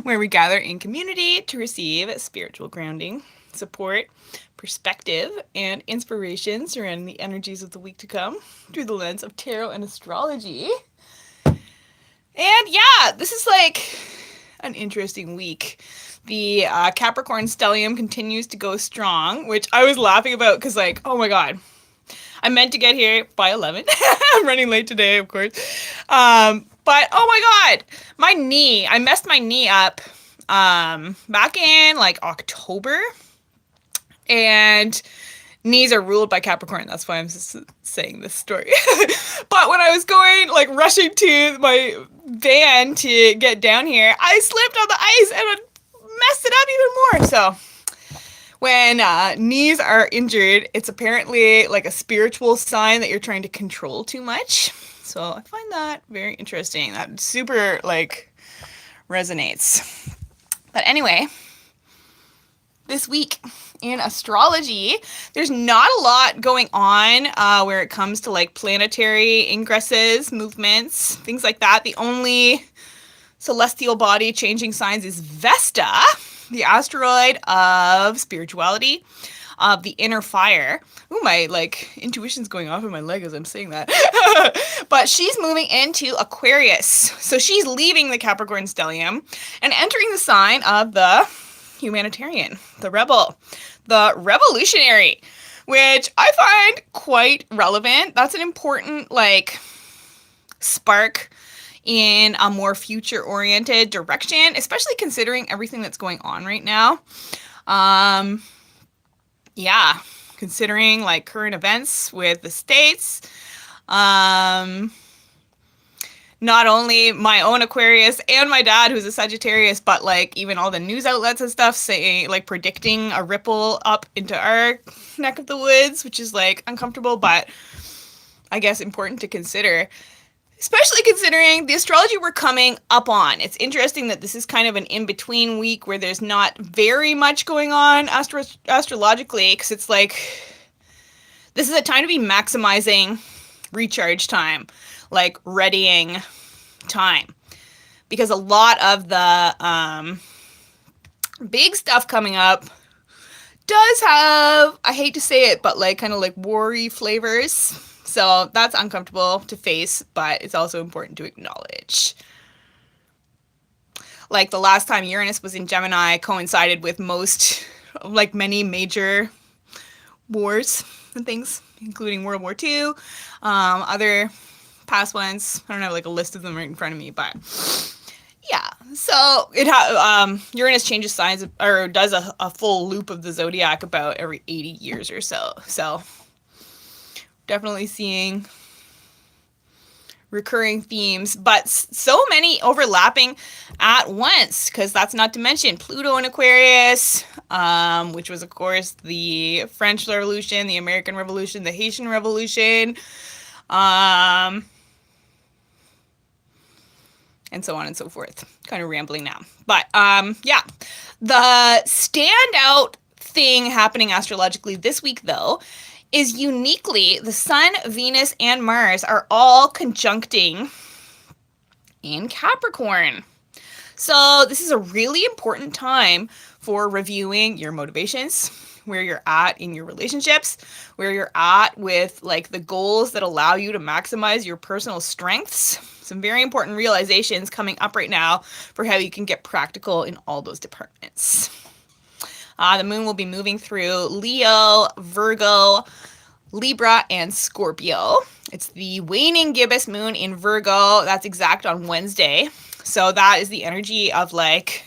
where we gather in community to receive spiritual grounding, support, perspective, and inspiration surrounding the energies of the week to come through the lens of tarot and astrology. And yeah, this is like an interesting week. The Capricorn stellium continues to go strong, which I was laughing about because, like, oh my god, I meant to get here by 11. I'm running late today, of course. But oh my god, my knee. I messed my knee up back in like October. And knees are ruled by Capricorn. That's why I'm just saying this story. But when I was going, like, rushing to my van to get down here, I slipped on the ice and messed it up even more. So when knees are injured, it's apparently like a spiritual sign that you're trying to control too much. So I find that very interesting. That super, like, resonates. But anyway, this week in astrology, there's not a lot going on where it comes to like planetary ingresses, movements, things like that. The only celestial body changing signs is Vesta, the asteroid of spirituality, of the inner fire. Ooh, my like intuition's going off in my leg as I'm saying that. But she's moving into Aquarius. So she's leaving the Capricorn stellium and entering the sign of the humanitarian, the rebel, the revolutionary, which I find quite relevant. That's an important like spark in a more future-oriented direction, especially considering everything that's going on right now. Yeah, considering like current events with the states. Not only my own Aquarius and my dad, who's a Sagittarius, but like even all the news outlets and stuff saying, like, predicting a ripple up into our neck of the woods, which is like uncomfortable, but I guess important to consider, especially considering the astrology we're coming up on. It's interesting that this is kind of an in-between week where there's not very much going on astrologically, because it's like this is a time to be maximizing recharge time, like readying time, because a lot of the big stuff coming up does have, I hate to say it, but like kind of like war-y flavors. So that's uncomfortable to face, but it's also important to acknowledge. Like the last time Uranus was in Gemini coincided with most, like many major wars and things, including World War II, other past ones. I don't have like a list of them right in front of me, but yeah. So it Uranus changes signs, or does a full loop of the zodiac about every 80 years or so. So definitely seeing recurring themes, but so many overlapping at once, because that's not to mention Pluto in Aquarius, which was, of course, the French Revolution, the American Revolution, the Haitian Revolution, and so on and so forth. Kind of rambling now. But, yeah. The standout thing happening astrologically this week, though, is uniquely the Sun, Venus, and Mars are all conjuncting in Capricorn. So this is a really important time for reviewing your motivations, where you're at in your relationships, where you're at with like the goals that allow you to maximize your personal strengths. Some very important realizations coming up right now for how you can get practical in all those departments. The moon will be moving through Leo, Virgo, Libra, and Scorpio. It's the waning gibbous moon in Virgo. That's exact on Wednesday. So that is the energy of like,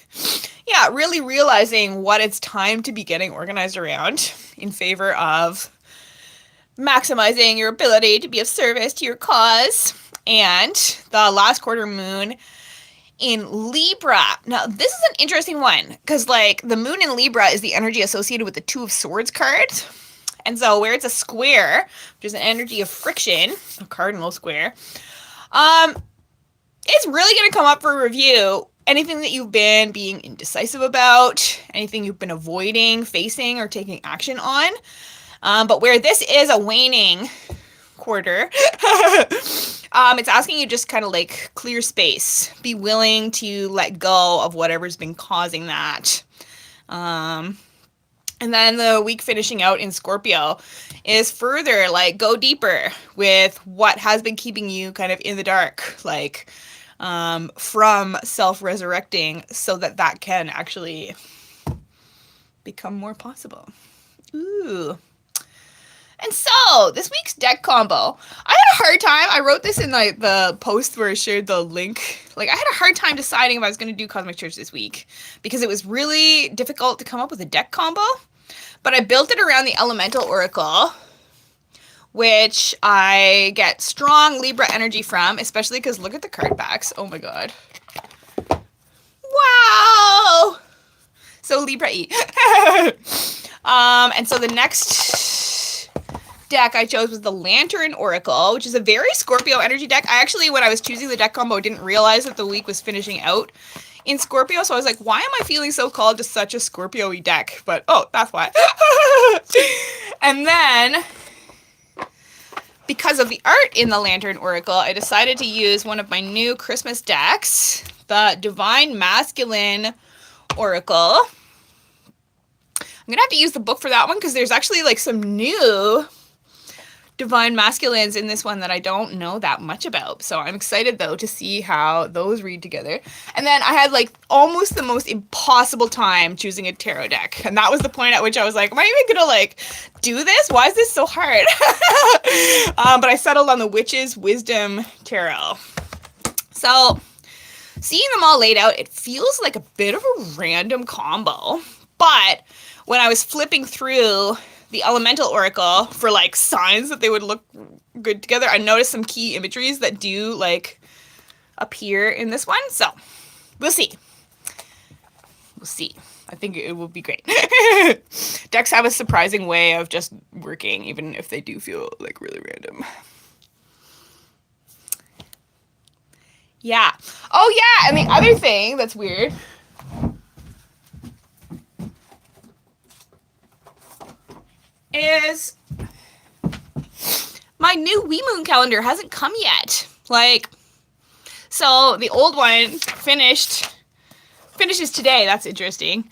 yeah, really realizing what it's time to be getting organized around in favor of maximizing your ability to be of service to your cause. And the last quarter moon in Libra. Now, this is an interesting one, because like the moon in Libra is the energy associated with the Two of Swords card. And so where it's a square, which is an energy of friction, a cardinal square, it's really going to come up for review. Anything that you've been being indecisive about, anything you've been avoiding, facing, or taking action on. But where this is a waning quarter, It's asking you just kind of like clear space. Be willing to let go of whatever's been causing that. And then the week finishing out in Scorpio is further like go deeper with what has been keeping you kind of in the dark, like from self-resurrecting, so that that can actually become more possible. Ooh. And so, this week's deck combo. I had a hard time. I wrote this in like the post where I shared the link. Like, I had a hard time deciding if I was going to do Cosmic Church this week because it was really difficult to come up with a deck combo. But I built it around the Elemental Oracle, which I get strong Libra energy from, especially because look at the card backs. Oh my god. Wow! So Libra-y. And so the next deck I chose was the Lantern Oracle, which is a very Scorpio energy deck. I actually, when I was choosing the deck combo, didn't realize that the week was finishing out in Scorpio, so I was like, why am I feeling so called to such a Scorpio-y deck? But, oh, that's why. And then, because of the art in the Lantern Oracle, I decided to use one of my new Christmas decks, the Divine Masculine Oracle. I'm gonna have to use the book for that one because there's actually like some new Divine Masculines in this one that I don't know that much about. So I'm excited though to see how those read together. And then I had like almost the most impossible time choosing a tarot deck. And that was the point at which I was like, am I even gonna like do this? Why is this so hard? But I settled on the Witch's Wisdom Tarot. So seeing them all laid out, it feels like a bit of a random combo. But when I was flipping through the Elemental Oracle for like signs that they would look good together, I noticed some key imageries that do like appear in this one. So we'll see. We'll see. I think it will be great. Decks have a surprising way of just working, even if they do feel like really random. Yeah. Oh yeah, and the other thing that's weird is my new Wee Moon calendar hasn't come yet. Like, so the old one finishes today. That's interesting.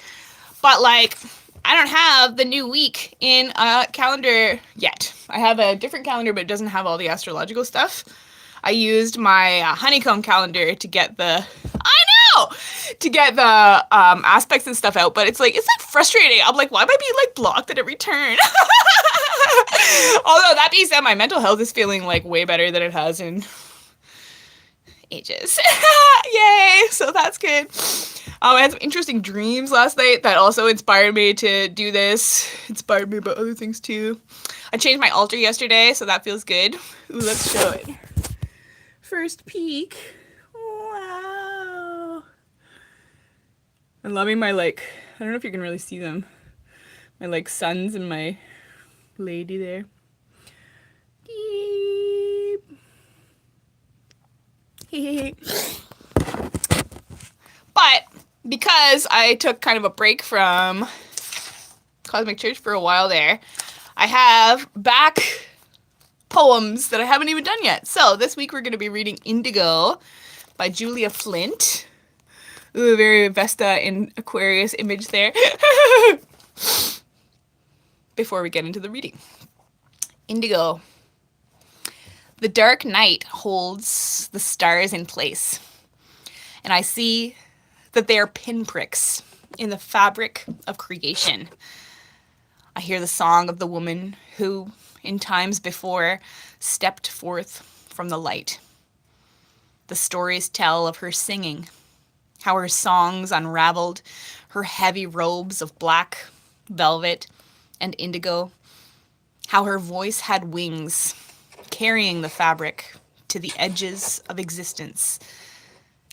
But like, I don't have the new week in a calendar yet. I have a different calendar, but it doesn't have all the astrological stuff. I used my honeycomb calendar to get the aspects and stuff out, but it's like, it's like frustrating. I'm like, why am I being like blocked at every turn? Although that being said, my mental health is feeling like way better than it has in ages. Yay! So that's good. I had some interesting dreams last night that also inspired me to do this. Inspired me about other things too. I changed my altar yesterday, so that feels good. Ooh, let's show it. First peek. Wow. I'm loving my like, I don't know if you can really see them. My like suns and my lady there. But because I took kind of a break from Cosmic Church for a while there, I have back poems that I haven't even done yet. So this week we're going to be reading Indigo by Julia Flint. Ooh, very Vesta in Aquarius image there. Before we get into the reading. Indigo. The dark night holds the stars in place, and I see that they are pinpricks in the fabric of creation. I hear the song of the woman who, in times before, stepped forth from the light. The stories tell of her singing, how her songs unraveled her heavy robes of black, velvet, and indigo, how her voice had wings, carrying the fabric to the edges of existence,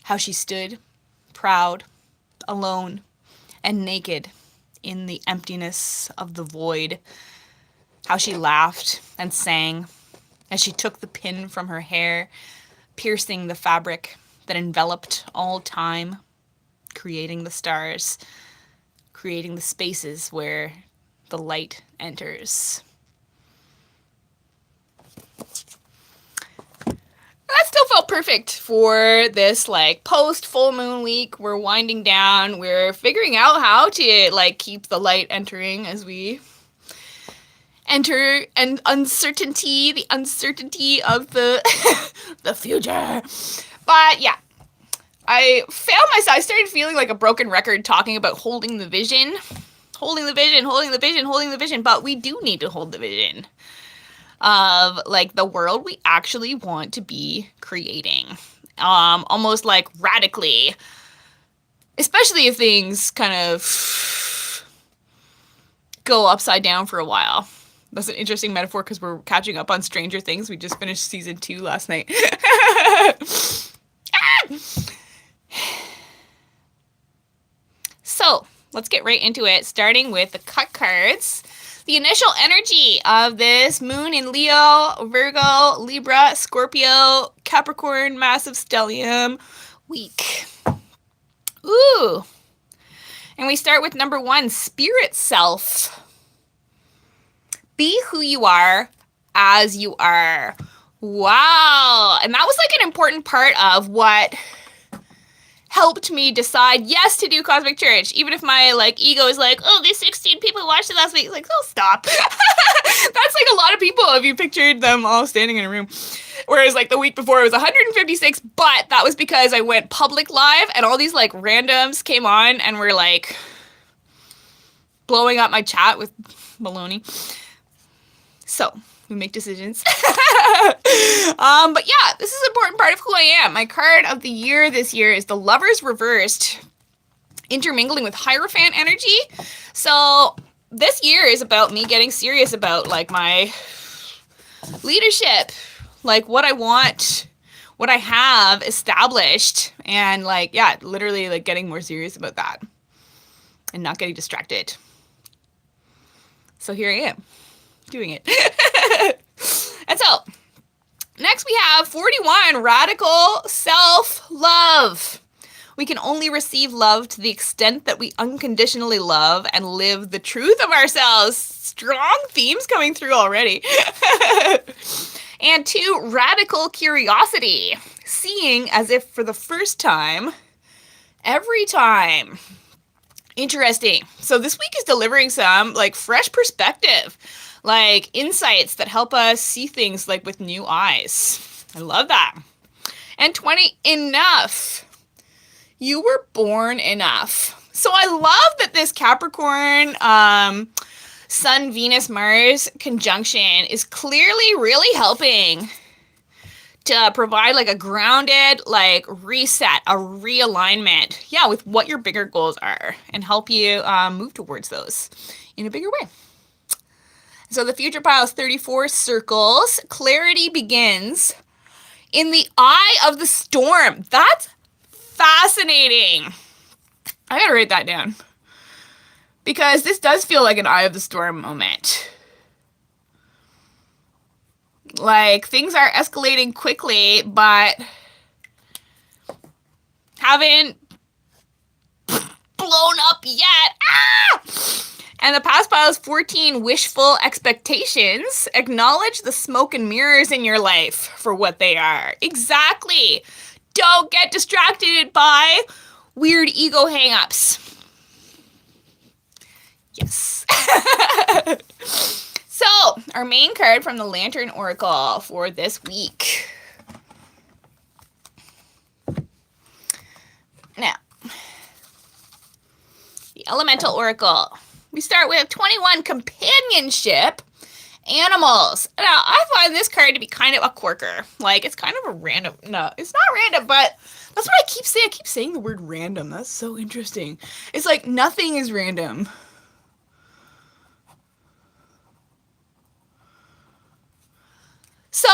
how she stood, proud, alone, and naked in the emptiness of the void, how she laughed and sang as she took the pin from her hair, piercing the fabric that enveloped all time, creating the stars, creating the spaces where the light enters. That's felt perfect for this like post full moon week. We're winding down. We're figuring out how to like keep the light entering as we enter, and the uncertainty of the the future. But yeah, I found myself, I started feeling like a broken record talking about holding the vision. Holding the vision, holding the vision, holding the vision. But we do need to hold the vision of like the world we actually want to be creating. Almost like radically. Especially if things kind of go upside down for a while. That's an interesting metaphor because we're catching up on Stranger Things. We just finished season 2 last night. So, let's get right into it, starting with the cut cards. The initial energy of this moon in Leo, Virgo, Libra, Scorpio, Capricorn, massive stellium week. Ooh. And we start with number 1, spirit self. Be who you are as you are. Wow. And that was like an important part of what helped me decide yes to do Cosmic Church, even if my like ego is like, oh, these 16 people watched it last week. It's like, oh, stop. That's like a lot of people if you pictured them all standing in a room. Whereas like the week before it was 156, but that was because I went public live and all these like randoms came on and were like blowing up my chat with baloney. So we make decisions. But yeah, this is an important part of who I am. My card of the year this year is the Lovers reversed, intermingling with Hierophant energy. So this year is about me getting serious about like my leadership, like what I want, what I have established, and like, yeah, literally like getting more serious about that and not getting distracted. So here I am doing it. And so next we have 41, radical self-love. We can only receive love to the extent that we unconditionally love and live the truth of ourselves. Strong themes coming through already. And 2, radical curiosity. Seeing as if for the first time, every time. Interesting. So this week is delivering some like fresh perspective, like insights that help us see things like with new eyes. I love that. And 20, enough. You were born enough. So I love that this Capricorn Sun, Venus, Mars conjunction is clearly really helping to provide like a grounded, like reset, a realignment, yeah, with what your bigger goals are and help you move towards those in a bigger way. So the future pile is 34 circles. Clarity begins in the eye of the storm. That's fascinating. I gotta write that down because this does feel like an eye of the storm moment. Like, things are escalating quickly, but haven't blown up yet. Ah! And the past pile is 14, wishful expectations. Acknowledge the smoke and mirrors in your life for what they are. Exactly. Don't get distracted by weird ego hang-ups. Yes. So, our main card from the Lantern Oracle for this week. Now, the Elemental Oracle. We start with 21, companionship, animals. Now, I find this card to be kind of a quirker. Like, it's kind of a random, no, it's not random, but that's what I keep saying. I keep saying the word random. That's so interesting. It's like nothing is random. So,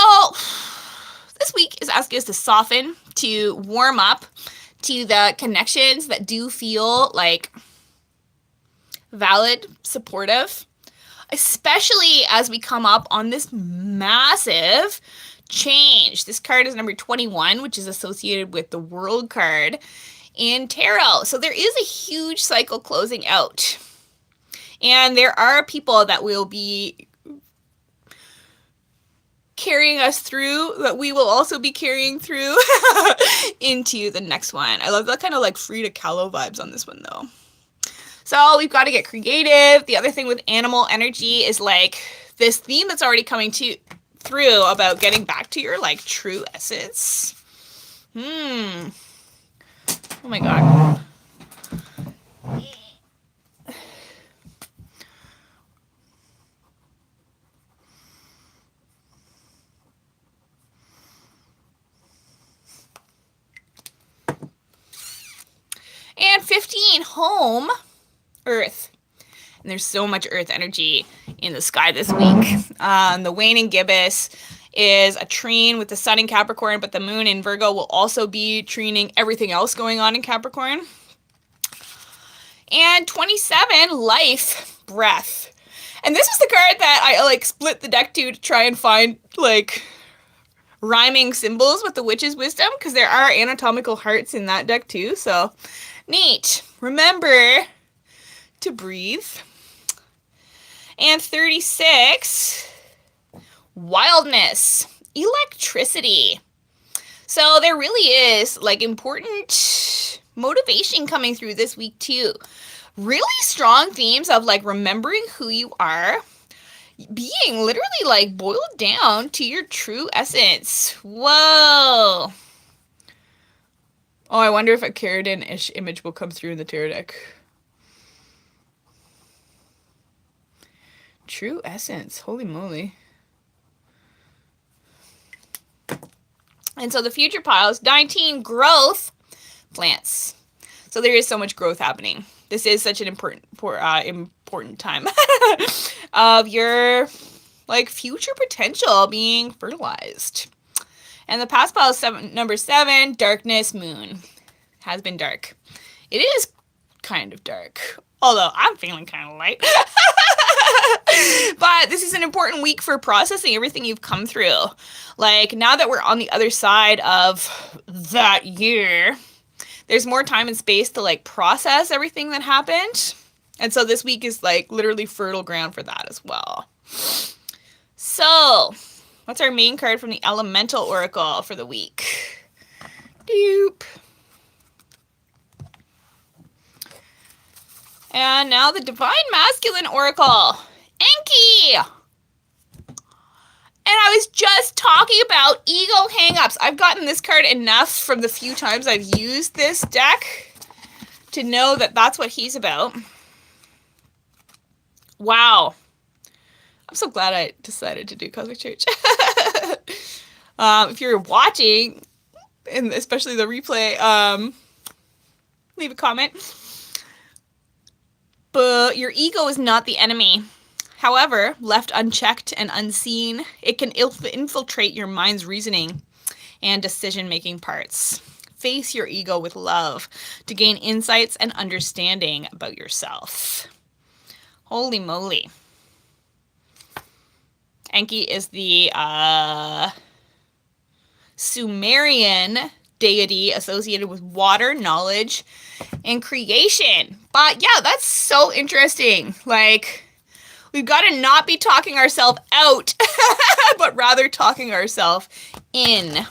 this week is asking us to soften, to warm up to the connections that do feel like valid, supportive, especially as we come up on this massive change. This card is number 21, which is associated with the World card in tarot. So there is a huge cycle closing out. And there are people that will be carrying us through, that we will also be carrying through into the next one. I love that kind of like Frida Kahlo vibes on this one though. So we've got to get creative. The other thing with animal energy is like this theme that's already coming through about getting back to your like true essence. Oh my God. And 15, home, Earth. And there's so much Earth energy in the sky this week. The Waning Gibbous is a trine with the sun in Capricorn, but the moon in Virgo will also be trining everything else going on in Capricorn. And 27, life, breath. And this is the card that I like split the deck to try and find like rhyming symbols with the witch's wisdom, because there are anatomical hearts in that deck too. So neat. Remember to breathe. And 36, wildness, electricity. So there really is like important motivation coming through this week too. Really strong themes of like remembering who you are, being literally like boiled down to your true essence. Whoa. Oh, I wonder if a Carradine-ish image will come through in the tarot deck. True essence. Holy moly. And so the future piles, 19, growth, plants. So there is so much growth happening. This is such an important time of your like future potential being fertilized. And the past pile is number 7, darkness, moon. Has been dark. It is kind of dark, although I'm feeling kind of light. But this is an important week for processing everything you've come through. Like now that we're on the other side of that year, there's more time and space to like process everything that happened. And so this week is like literally fertile ground for that as well. So what's our main card from the Elemental Oracle for the week? Doop. And now the Divine Masculine Oracle. Enki! And I was just talking about ego hangups. I've gotten this card enough from the few times I've used this deck to know that that's what he's about. Wow. I'm so glad I decided to do Cosmic Church. If you're watching, and especially the replay, leave a comment. But your ego is not the enemy. However, left unchecked and unseen, it can infiltrate your mind's reasoning and decision-making parts. Face your ego with love to gain insights and understanding about yourself. Holy moly. Enki is the Sumerian deity associated with water, knowledge, and creation. But yeah, that's so interesting. Like, we've got to not be talking ourselves out, but rather talking ourselves in.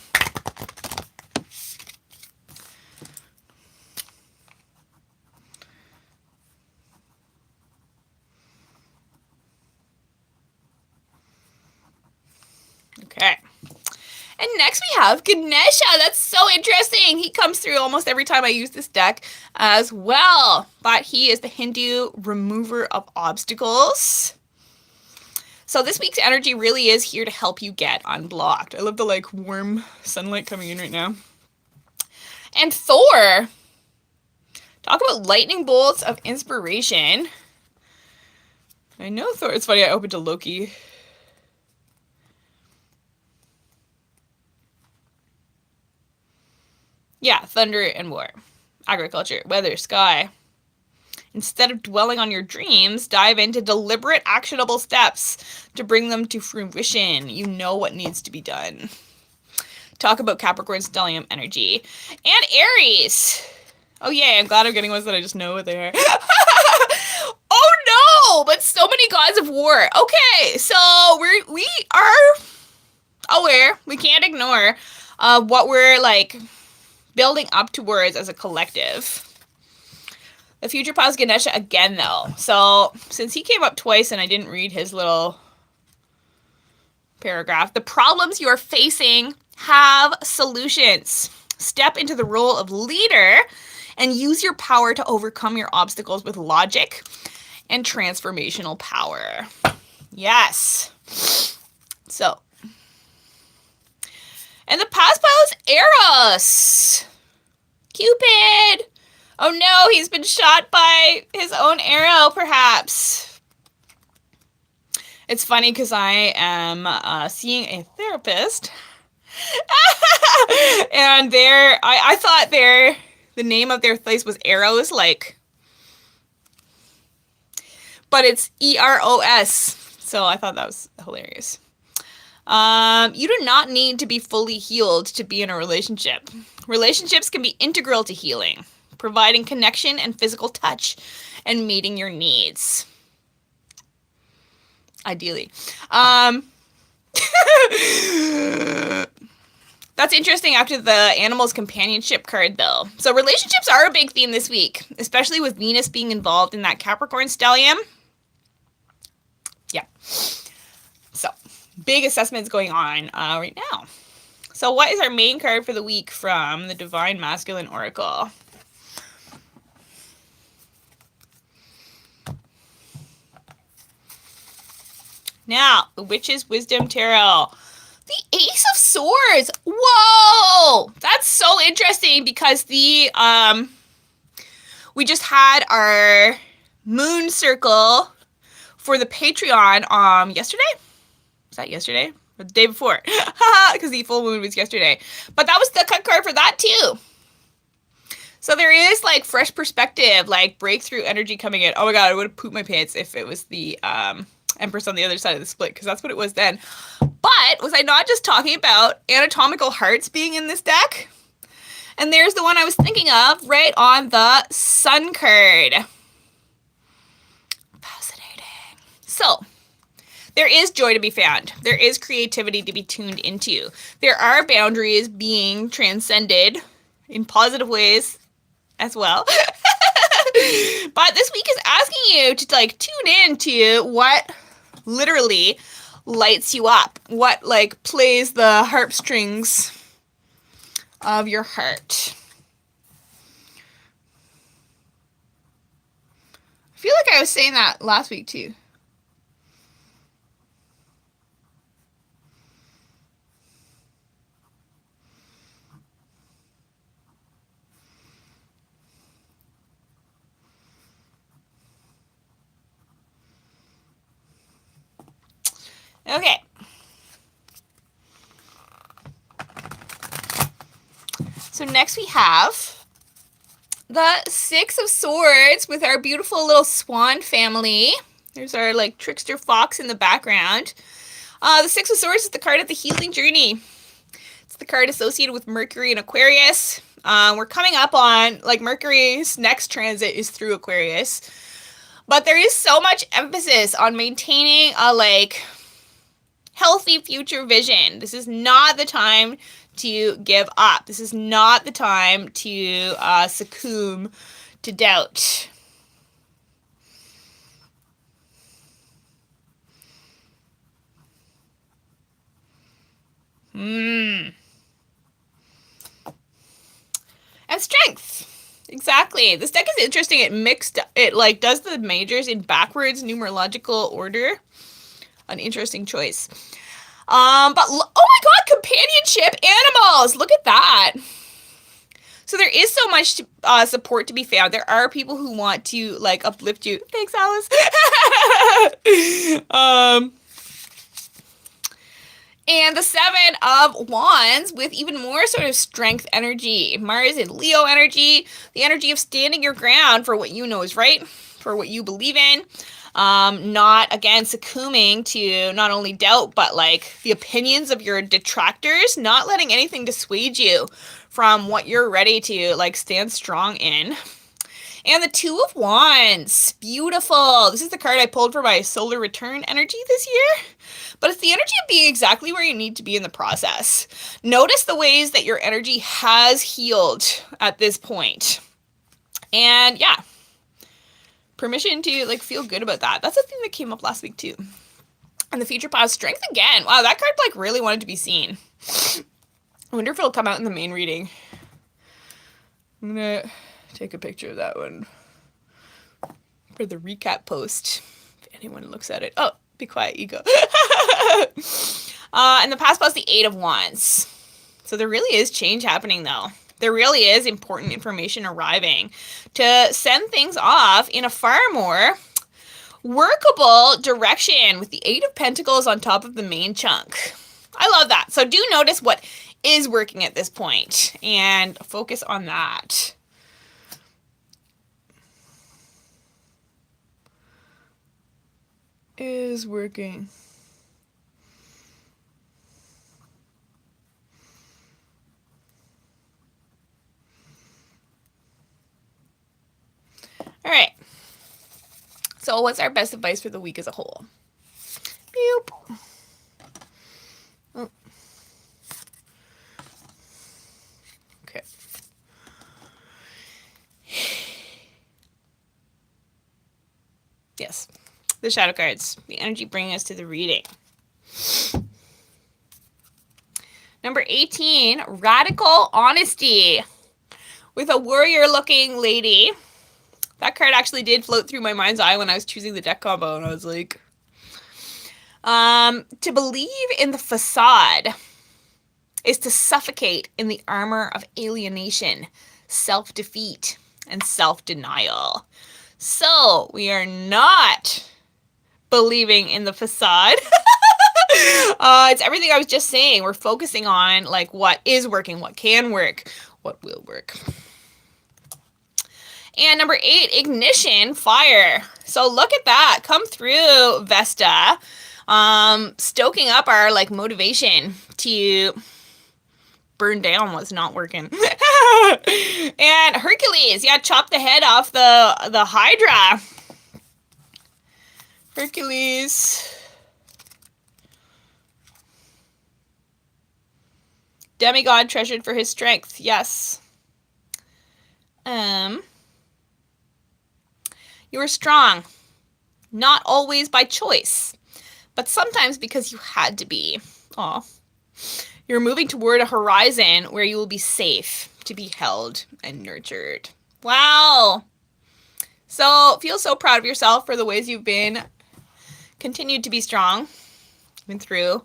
Okay. And next we have Ganesha. That's so interesting. He comes through almost every time I use this deck as well. But he is the Hindu remover of obstacles. So this week's energy really is here to help you get unblocked. I love the like warm sunlight coming in right now. And Thor. Talk about lightning bolts of inspiration. I know Thor. It's funny, I opened to Loki. Yeah, thunder and war. Agriculture, weather, sky. Instead of dwelling on your dreams, dive into deliberate, actionable steps to bring them to fruition. You know what needs to be done. Talk about Capricorn stellium energy. And Aries. Oh, yay, I'm glad I'm getting ones that I just know what they are. Oh, no! But so many gods of war. Okay, so we are aware. We can't ignore what we're like building up towards as a collective. The future pause Ganesha again, though. So since he came up twice and I didn't read his little paragraph, the problems you are facing have solutions. Step into the role of leader and use your power to overcome your obstacles with logic and transformational power. Yes. So, and the past pile is Eros. Cupid. Oh no, he's been shot by his own arrow, perhaps. It's funny because I am seeing a therapist. And I thought the name of their place was Eros, like, but it's Eros. So I thought that was hilarious. You do not need to be fully healed to be in a relationship. Relationships can be integral to healing, providing connection and physical touch and meeting your needs. Ideally. That's interesting after the animals companionship card, though. So relationships are a big theme this week, especially with Venus being involved in that Capricorn stellium. Yeah. So big assessments going on right now. So what is our main card for the week from the Divine Masculine Oracle? Now, the Witch's Wisdom Tarot. The Ace of Swords. Whoa! That's so interesting because we just had our moon circle for the Patreon yesterday. Was that yesterday? Or the day before? Because the full moon was yesterday. But that was the cut card for that too. So there is like fresh perspective, like breakthrough energy coming in. Oh my god, I would have pooped my pants if it was the Empress on the other side of the split, because that's what it was then. But was I not just talking about anatomical hearts being in this deck? And there's the one I was thinking of right on the Sun card. Fascinating. So, there is joy to be found. There is creativity to be tuned into. There are boundaries being transcended in positive ways as well. But this week is asking you to like tune in to what literally lights you up, what like plays the harp strings of your heart. I feel like I was saying that last week too. Okay. So next we have the Six of Swords with our beautiful little swan family. There's our like trickster fox in the background. The Six of Swords is the card of the healing journey. It's the card associated with Mercury and Aquarius. We're coming up on like Mercury's next transit is through Aquarius. But there is so much emphasis on maintaining a like healthy future vision. This is not the time to give up. This is not the time to succumb to doubt. And strength. Exactly. This deck is interesting. It like does the majors in backwards numerological order. An interesting choice. But oh my god, companionship animals. Look at that. So there is so much support to be found. There are people who want to like uplift you. Thanks, Alice. And the Seven of Wands with even more sort of strength energy. Mars in Leo energy. The energy of standing your ground for what you know is right. For what you believe in. Not, again, succumbing to not only doubt, but like the opinions of your detractors. Not letting anything dissuade you from what you're ready to like stand strong in. And the Two of Wands. Beautiful. This is the card I pulled for my solar return energy this year. But it's the energy of being exactly where you need to be in the process. Notice the ways that your energy has healed at this point. And yeah, permission to like feel good about that. That's a thing that came up last week too. And the future pause, strength again. Wow, that card like really wanted to be seen. I wonder if it'll come out in the main reading. I'm gonna take a picture of that one for the recap post. If anyone looks at it. Oh, be quiet, ego. And the past pause, the Eight of Wands. So there really is change happening though. There really is important information arriving to send things off in a far more workable direction with the Eight of Pentacles on top of the main chunk. I love that. So do notice what is working at this point and focus on that. Is working. All right. So what's our best advice for the week as a whole? Boop. Oh. Okay. Yes. The shadow cards. The energy bringing us to the reading. Number 18, radical honesty. With a warrior-looking lady. That card actually did float through my mind's eye when I was choosing the deck combo, and I was like, to believe in the facade is to suffocate in the armor of alienation, self-defeat, and self-denial. So we are not believing in the facade. It's everything I was just saying. We're focusing on like what is working, what can work, what will work. And number 8, ignition, fire. So look at that. Come through, Vesta. Stoking up our like motivation to burn down what's not working. And Hercules, yeah, chop the head off the Hydra. Hercules. Demigod treasured for his strength. Yes. You are strong, not always by choice, but sometimes because you had to be. Aw. You're moving toward a horizon where you will be safe to be held and nurtured. Wow. So feel so proud of yourself for the ways you've been continued to be strong, even through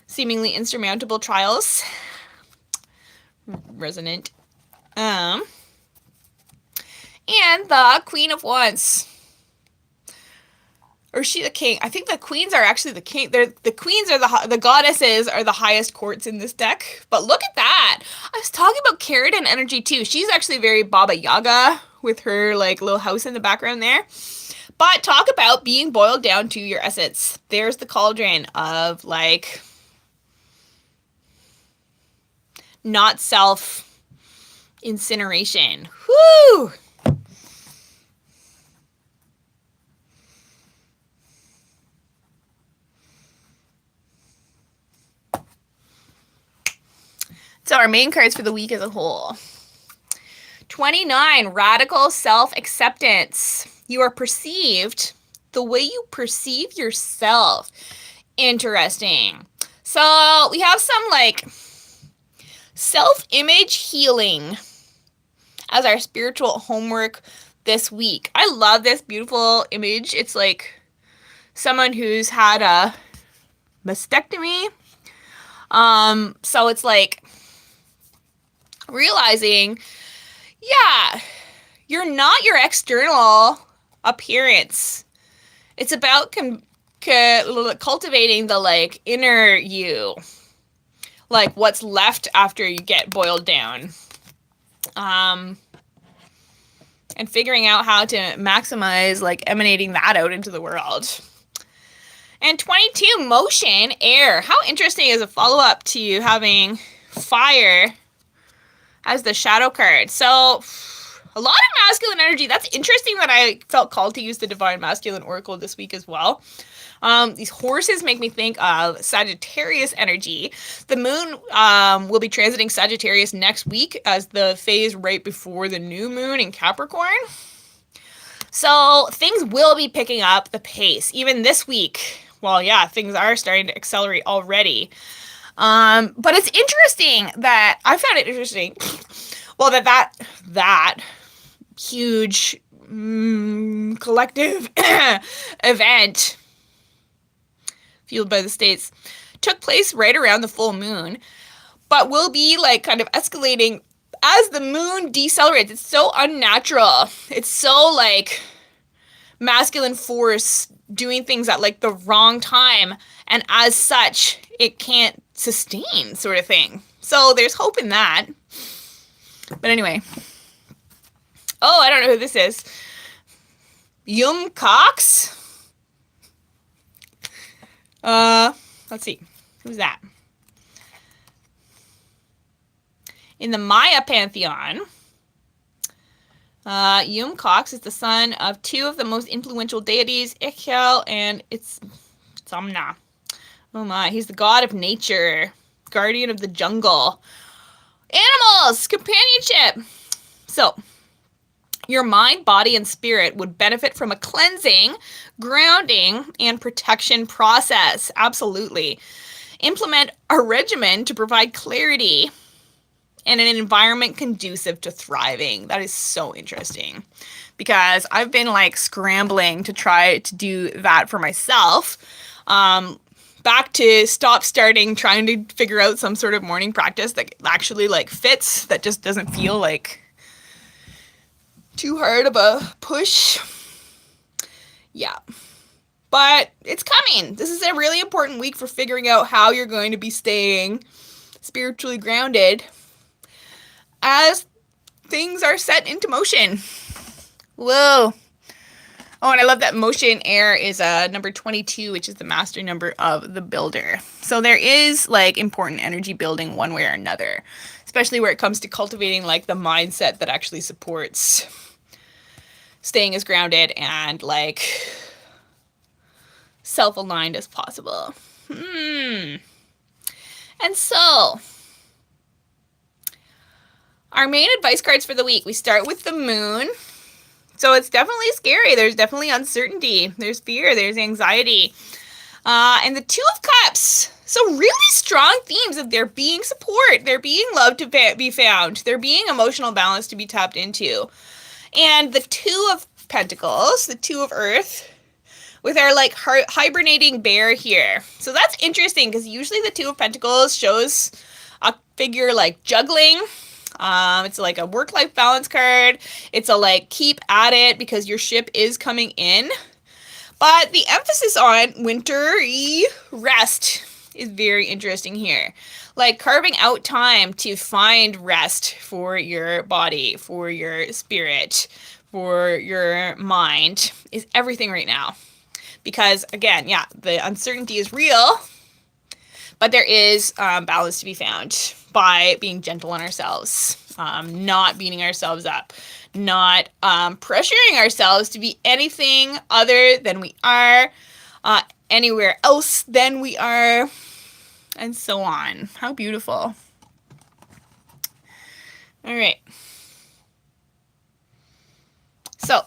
seemingly insurmountable trials. Resonant. And the Queen of Wands. Or is she the king? I think the queens are actually the king. The queens are the goddesses are the highest courts in this deck. But look at that. I was talking about Keratin energy too. She's actually very Baba Yaga with her like little house in the background there. But talk about being boiled down to your essence. There's the cauldron of like not self incineration. Whoo! So our main cards for the week as a whole. 29, radical self-acceptance. You are perceived the way you perceive yourself. Interesting. So we have some like self-image healing as our spiritual homework this week. I love this beautiful image. It's like someone who's had a mastectomy. So it's like realizing, yeah, you're not your external appearance. It's about cultivating the like inner you, like what's left after you get boiled down, and figuring out how to maximize like emanating that out into the world. And 22, motion, air. How interesting is a follow-up to having fire as the shadow card. So a lot of masculine energy. That's interesting that I felt called to use the Divine Masculine Oracle this week as well. These horses make me think of Sagittarius energy. The moon will be transiting Sagittarius next week as the phase right before the new moon in Capricorn. So things will be picking up the pace even this week. Well, yeah, things are starting to accelerate already. But it's interesting that I found it interesting. Well, that huge collective event fueled by the states took place right around the full moon, but will be like kind of escalating as the moon decelerates. It's so unnatural. It's so like masculine force doing things at like the wrong time, and as such it can't sustain, sort of thing. So there's hope in that. But anyway, oh, I don't know who this is. Cox. Let's see, who's that? In the Maya pantheon, Cox is the son of two of the most influential deities, Ichel and Itzamna. Oh my, he's the god of nature, guardian of the jungle. Animals, companionship. So, your mind, body, and spirit would benefit from a cleansing, grounding, and protection process. Absolutely. Implement a regimen to provide clarity and an environment conducive to thriving. That is so interesting, because I've been like scrambling to try to do that for myself. Back to trying to figure out some sort of morning practice that actually like fits, that just doesn't feel like too hard of a push. Yeah. But it's coming. This is a really important week for figuring out how you're going to be staying spiritually grounded as things are set into motion. Whoa. Oh, and I love that motion air is number 22, which is the master number of the builder. So there is like important energy building one way or another, especially where it comes to cultivating like the mindset that actually supports staying as grounded and like self-aligned as possible. And so our main advice cards for the week, we start with the moon. So it's definitely scary. There's definitely uncertainty. There's fear. There's anxiety. And the Two of Cups. So really strong themes of there being support. There being love to be found. There being emotional balance to be tapped into. And the Two of Pentacles, the Two of Earth, with our like hibernating bear here. So that's interesting, because usually the Two of Pentacles shows a figure like juggling. It's like a work-life balance card. It's a like keep at it because your ship is coming in. But the emphasis on wintry rest is very interesting here. Like carving out time to find rest for your body, for your spirit, for your mind is everything right now. Because again, yeah, the uncertainty is real, but there is balance to be found by being gentle on ourselves, not beating ourselves up, not pressuring ourselves to be anything other than we are, anywhere else than we are, and so on. How beautiful. All right. So,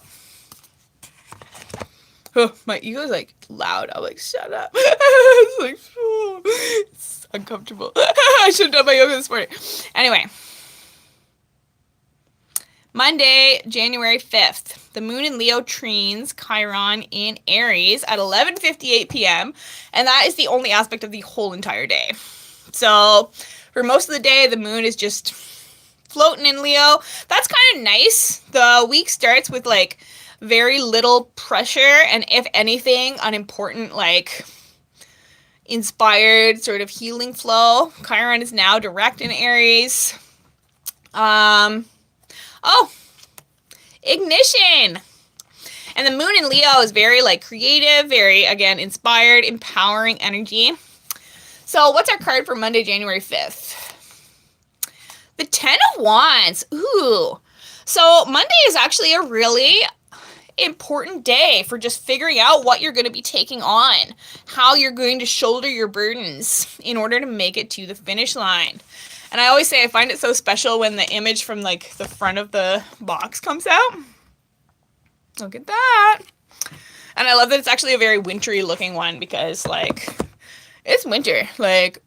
oh, my ego's like loud. I'm like, shut up. It's like, oh, it's uncomfortable. I should have done my yoga this morning. Anyway, Monday, January 5th, the moon in Leo trines Chiron in Aries at 11:58 p.m. And that is the only aspect of the whole entire day. So for most of the day, the moon is just floating in Leo. That's kind of nice. The week starts with like very little pressure, and if anything, an important like inspired sort of healing flow. Chiron is now direct in Aries. Oh, ignition. And the moon in Leo is very like creative, very, again, inspired, empowering energy. So what's our card for Monday, January 5th? The 10 of Wands. Ooh. So Monday is actually a really important day for just figuring out what you're going to be taking on, how you're going to shoulder your burdens in order to make it to the finish line. And I always say I find it so special when the image from like the front of the box comes out. Look at that. And I love that it's actually a very wintry looking one because like it's winter. Like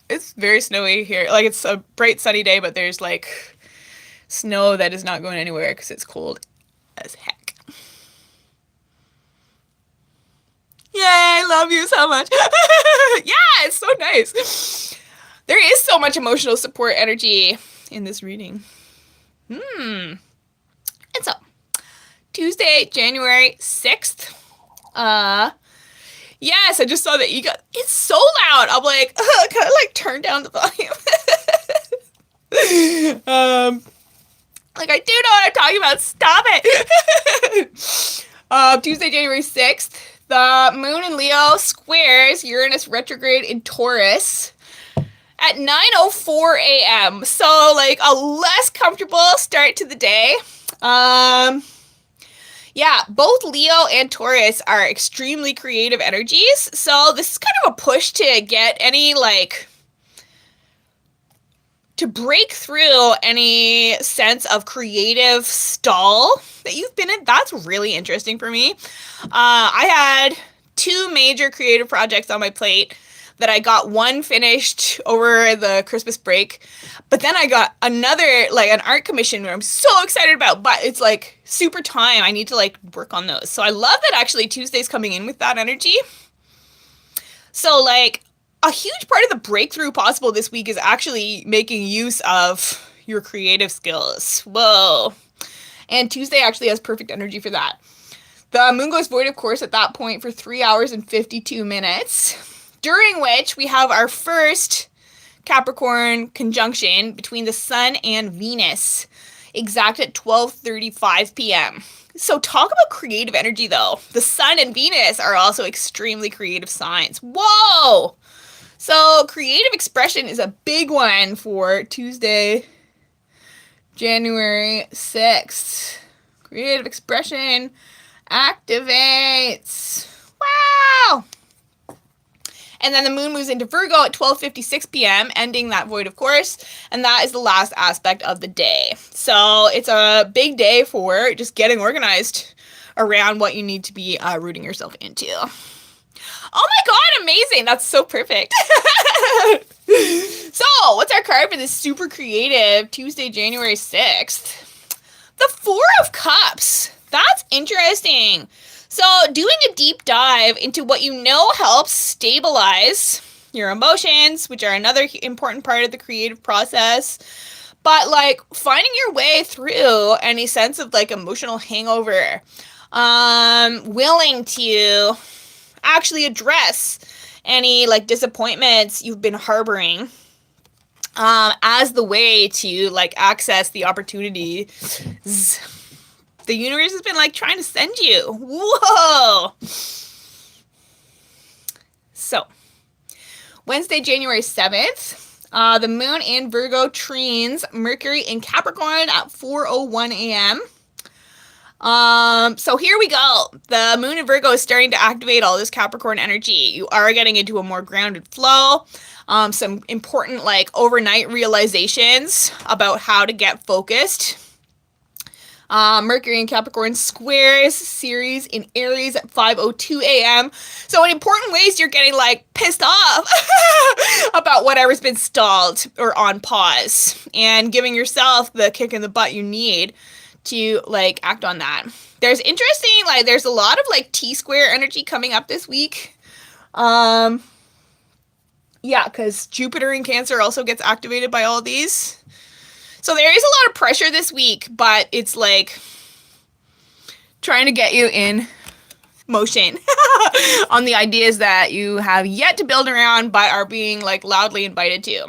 it's very snowy here. Like it's a bright sunny day, but there's like snow that is not going anywhere because it's cold as heck. Yay, I love you so much. Yeah, it's so nice. There is so much emotional support energy in this reading. And so, Tuesday, January 6th. Yes, I just saw that you got, it's so loud. I'm like, kind of like turn down the volume. Like I do know what I'm talking about. Stop it. Tuesday, January 6th. The moon in Leo squares Uranus retrograde in Taurus at 9:04 a.m. So like a less comfortable start to the day. Yeah, both Leo and Taurus are extremely creative energies. So this is kind of a push to get any like to break through any sense of creative stall that you've been in. That's really interesting for me. I had 2 major creative projects on my plate that I got one finished over the Christmas break, but then I got another, like an art commission where I'm so excited about, but it's like super time. I need to like work on those. So I love that actually Tuesday's coming in with that energy. So like, a huge part of the breakthrough possible this week is actually making use of your creative skills. Whoa. And Tuesday actually has perfect energy for that. The moon goes void, of course, at that point for 3 hours and 52 minutes, during which we have our first Capricorn conjunction between the sun and Venus, exact at 12:35 p.m. So talk about creative energy, though. The sun and Venus are also extremely creative signs. Whoa! So creative expression is a big one for Tuesday, January 6th. Creative expression activates. Wow! And then the moon moves into Virgo at 12:56 p.m., ending that void, of course. And that is the last aspect of the day. So it's a big day for just getting organized around what you need to be rooting yourself into. Oh my god, amazing. That's so perfect. So, what's our card for this super creative Tuesday, January 6th? The 4 of Cups. That's interesting. So, doing a deep dive into what you know helps stabilize your emotions, which are another important part of the creative process. But, like, finding your way through any sense of, like, emotional hangover. Willing to actually address any like disappointments you've been harboring as the way to like access the opportunity the universe has been like trying to send you. Whoa. So Wednesday, January 7th, the moon in Virgo trines Mercury in Capricorn at 4:01 a.m. So here we go. The moon in Virgo is starting to activate all this Capricorn energy. You are getting into a more grounded flow. Some important like overnight realizations about how to get focused. Mercury in Capricorn squares Ceres in Aries at 5:02 a.m. So in important ways, you're getting like pissed off about whatever's been stalled or on pause and giving yourself the kick in the butt you need to like act on that. There's interesting, like there's a lot of like T-square energy coming up this week. Yeah, because Jupiter in Cancer also gets activated by all these. So there is a lot of pressure this week, but it's like trying to get you in motion on the ideas that you have yet to build around but are being like loudly invited to.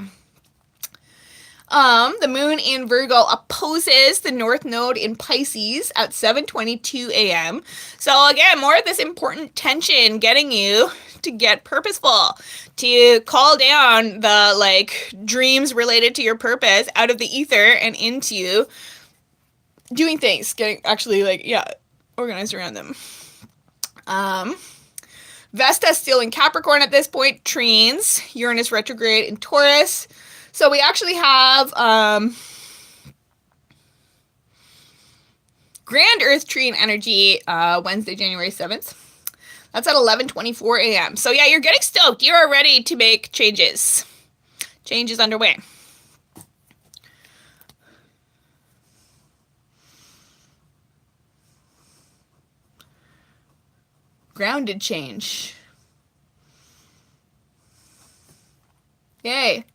The moon in Virgo opposes the North Node in Pisces at 7:22 a.m. So again, more of this important tension getting you to get purposeful, to call down the like dreams related to your purpose out of the ether and into doing things, getting actually like, yeah, organized around them. Vesta still in Capricorn at this point, trines, Uranus retrograde in Taurus. So we actually have Grand Earth trine energy Wednesday, January 7th. That's at 11:24 a.m. So yeah, you're getting stoked. You are ready to make changes. Change is underway. Grounded change. Yay.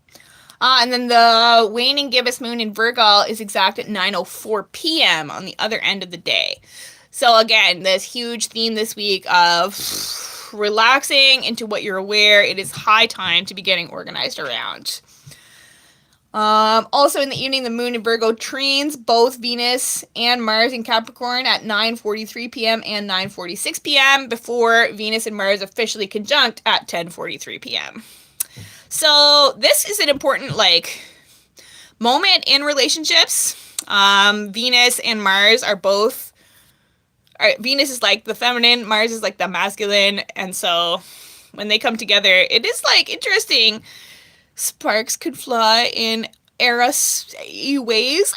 And then the waning gibbous moon in Virgo is exact at 9:04 p.m. on the other end of the day. So again, this huge theme this week of relaxing into what you're aware. It is high time to be getting organized around. Also in the evening, the moon in Virgo trines both Venus and Mars in Capricorn at 9:43 p.m. and 9:46 p.m. before Venus and Mars officially conjunct at 10:43 p.m. So this is an important like moment in relationships. Venus and Mars are both. Venus is like the feminine, Mars is like the masculine, and so when they come together, it is like interesting. Sparks could fly in Eros ways.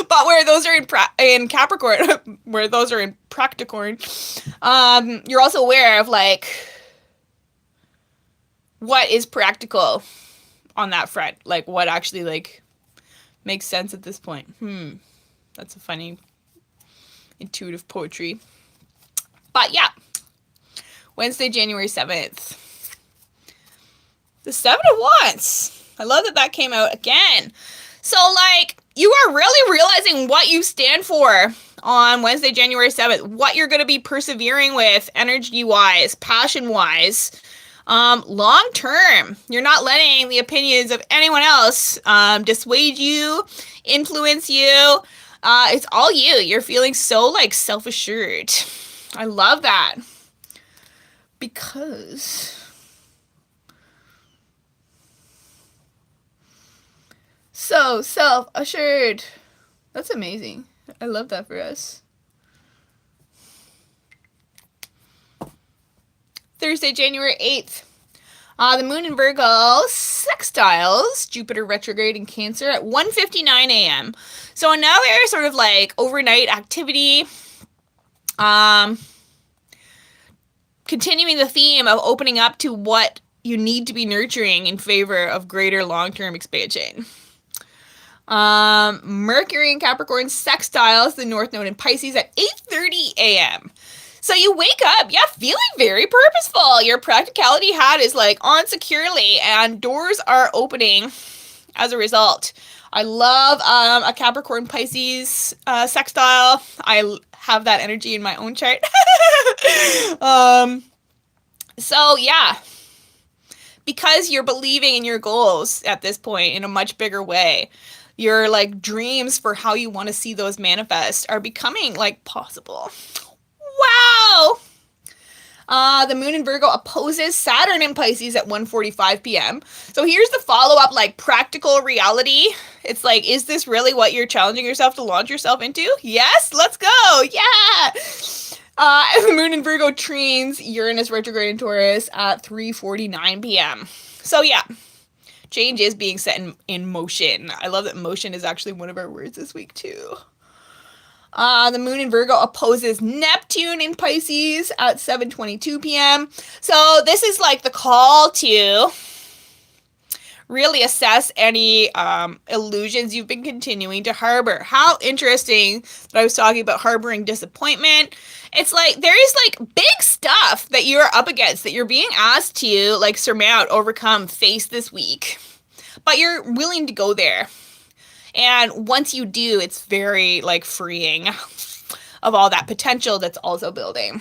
But where those are in Capricorn, where those are in Practicorn, you're also aware of like what is practical on that front, like what actually like makes sense at this point. That's a funny intuitive poetry. But yeah, Wednesday, January 7th. The Seven of Wands. I love that that came out again. So, like, you are really realizing what you stand for on Wednesday, January 7th. What you're going to be persevering with, energy-wise, passion-wise, long-term. You're not letting the opinions of anyone else dissuade you, influence you. It's all you. You're feeling so, like, self-assured. I love that. Because... so self-assured. That's amazing. I love that for us. Thursday, January 8th. The moon in Virgo sextiles Jupiter retrograde in Cancer at 1:59 a.m. So another sort of like overnight activity. Continuing the theme of opening up to what you need to be nurturing in favor of greater long-term expansion. Mercury in Capricorn sextiles the North Node in Pisces at 8:30 a.m. So you wake up, yeah, feeling very purposeful. Your practicality hat is like on securely and doors are opening as a result. I love a Capricorn Pisces sextile. I have that energy in my own chart. So yeah, because you're believing in your goals at this point in a much bigger way. Your like dreams for how you want to see those manifest are becoming like possible. Wow! The moon in Virgo opposes Saturn in Pisces at 1:45 p.m. So here's the follow-up like practical reality. It's like, is this really what you're challenging yourself to launch yourself into? Yes, let's go. Yeah. The moon in Virgo trines Uranus retrograde in Taurus at 3:49 p.m. So yeah. Change is being set in motion. I love that motion is actually one of our words this week, too. The moon in Virgo opposes Neptune in Pisces at 7:22 p.m. So this is like the call to really assess any illusions you've been continuing to harbor. How interesting that I was talking about harboring disappointment. It's like there is like big stuff that you're up against that you're being asked to like surmount, overcome, face this week. But you're willing to go there. And once you do, it's very like freeing of all that potential that's also building.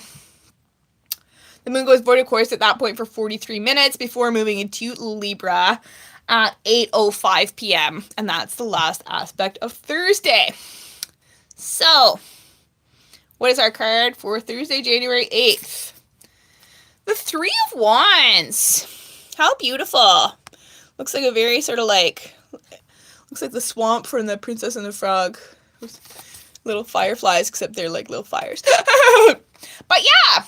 The moon goes void of course at that point for 43 minutes before moving into Libra at 8:05 p.m. And that's the last aspect of Thursday. So, what is our card for Thursday, January 8th? The Three of Wands. How beautiful. Looks like a very sort of like Looks like the swamp from the Princess and the Frog. Little fireflies, except they're like little fires. But yeah,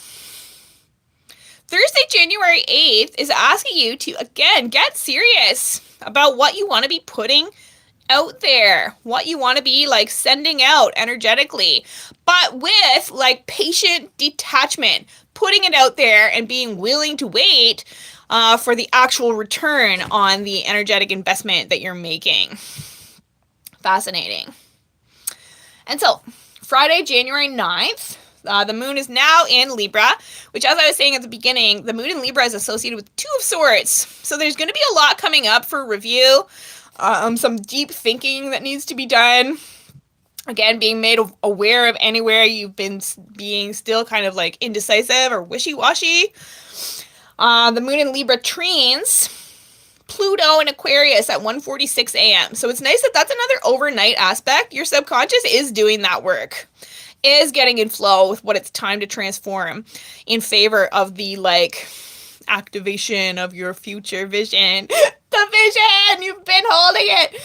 Thursday, January 8th is asking you to, again, get serious about what you want to be putting out there, what you want to be like sending out energetically, but with like patient detachment, putting it out there and being willing to wait for the actual return on the energetic investment that you're making. Fascinating. And so, Friday, January 9th, the moon is now in Libra, which, as I was saying at the beginning, the moon in Libra is associated with Two of Swords. So there's going to be a lot coming up for review, some deep thinking that needs to be done. Again, being made aware of anywhere you've been being still kind of like indecisive or wishy-washy. The moon in Libra trines Pluto in Aquarius at 1:46 a.m. So it's nice that that's another overnight aspect. Your subconscious is doing that work, is getting in flow with what it's time to transform in favor of the like activation of your future vision. The vision! You've been holding it!